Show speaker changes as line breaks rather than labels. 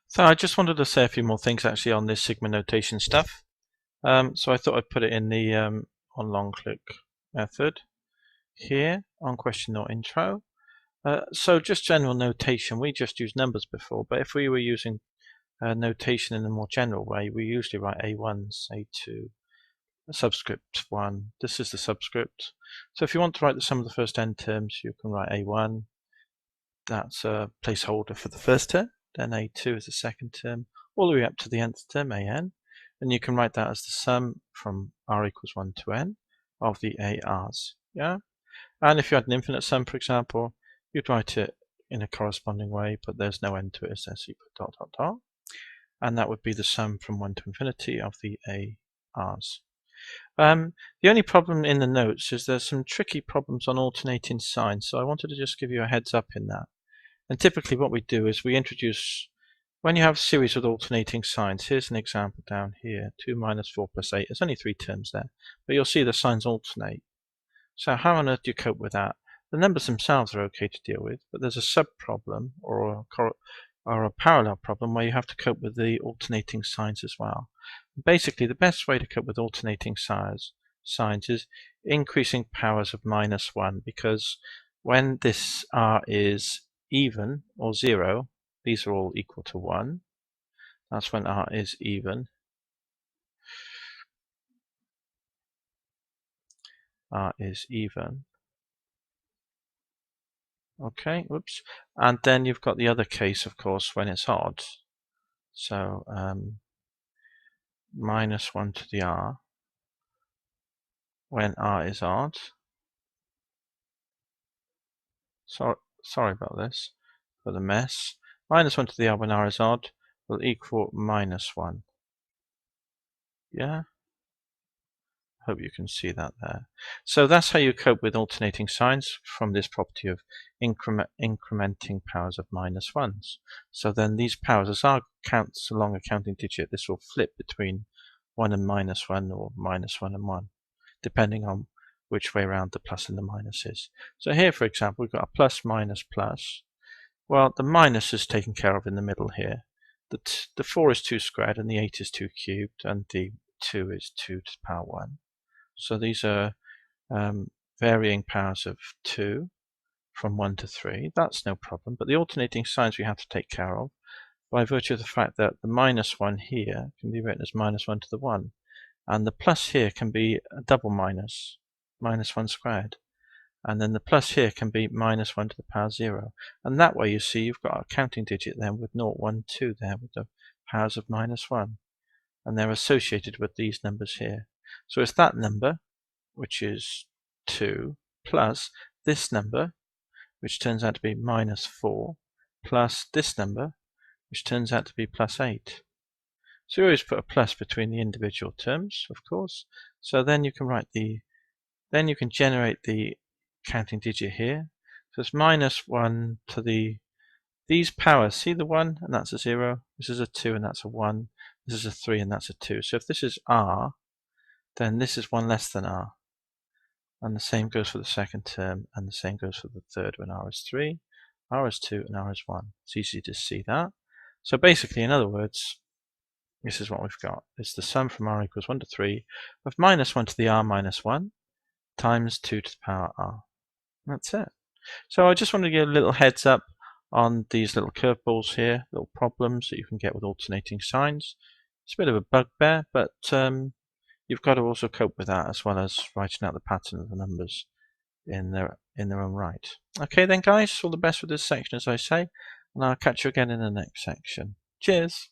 So I just wanted to say a few more things actually on this Sigma notation stuff. So I thought I'd put it in the on long click method here on question or intro. So just general notation, we just used numbers before, but if we were using notation in a more general way, we usually write A1s, A2, a subscript 1. This is the subscript. So if you want to write the sum of the first n terms, you can write A1. That's a placeholder for the first term. Then A2 is the second term, all the way up to the nth term, AN. And you can write that as the sum from r equals 1 to n of the ARs. Yeah. And if you had an infinite sum, for example, you'd write it in a corresponding way, but there's no end to it, so you put dot, dot, dot. And that would be the sum from 1 to infinity of the ARs. The only problem in the notes is there's some tricky problems on alternating signs, so I wanted to just give you a heads up in that. And typically what we do is we introduce, when you have a series with alternating signs, here's an example down here, 2 minus 4 plus 8, there's only 3 terms there, but you'll see the signs alternate. So how on earth do you cope with that? The numbers themselves are okay to deal with, but there's a sub-problem or a parallel problem where you have to cope with the alternating signs as well. Basically, the best way to cope with alternating signs is increasing powers of -1, because when this r is even or 0, these are all equal to 1. That's when r is even. R is even. Okay, whoops. And then you've got the other case, of course, when it's odd. So -1 to the r when r is odd. Sorry about this for the mess. -1 to the r when r is odd will equal -1. Yeah? Hope you can see that there. So that's how you cope with alternating signs from this property of incrementing powers of -1s. So then these powers, as r counts along a counting digit, this will flip between 1 and -1 or -1 and 1, depending on which way around the plus and the minus is. So here, for example, we've got a plus, minus, plus. Well, the minus is taken care of in the middle here. The 4 is 2 squared, and the 8 is 2 cubed, and the 2 is 2 to the power 1. So these are varying powers of 2 from 1 to 3. That's no problem, but the alternating signs we have to take care of by virtue of the fact that the -1 here can be written as -1 to the 1, and the plus here can be a double minus, -1 squared, and then the plus here can be -1 to the power 0. And that way, you see, you've got a counting digit then with 0, 1, 2 there with the powers of -1, and they're associated with these numbers here. So it's that number, which is 2, plus this number, which turns out to be -4, plus this number, which turns out to be +8. So you always put a plus between the individual terms, of course. So then you can then you can generate the counting digit here. So it's -1 to these powers. See the 1, and that's a 0. This is a 2, and that's a 1. This is a 3, and that's a 2. So if this is r, then this is 1 less than r. And the same goes for the second term, and the same goes for the third when r is 3, r is 2, and r is 1. It's easy to see that. So basically, in other words, this is what we've got. It's the sum from r equals 1 to 3 of -1 to the r minus 1 times 2 to the power r. That's it. So I just wanted to give a little heads up on these little curveballs here, little problems that you can get with alternating signs. It's a bit of a bugbear, but you've got to also cope with that as well as writing out the pattern of the numbers in their own right. Okay then, guys, all the best with this section, as I say, and I'll catch you again in the next section. Cheers!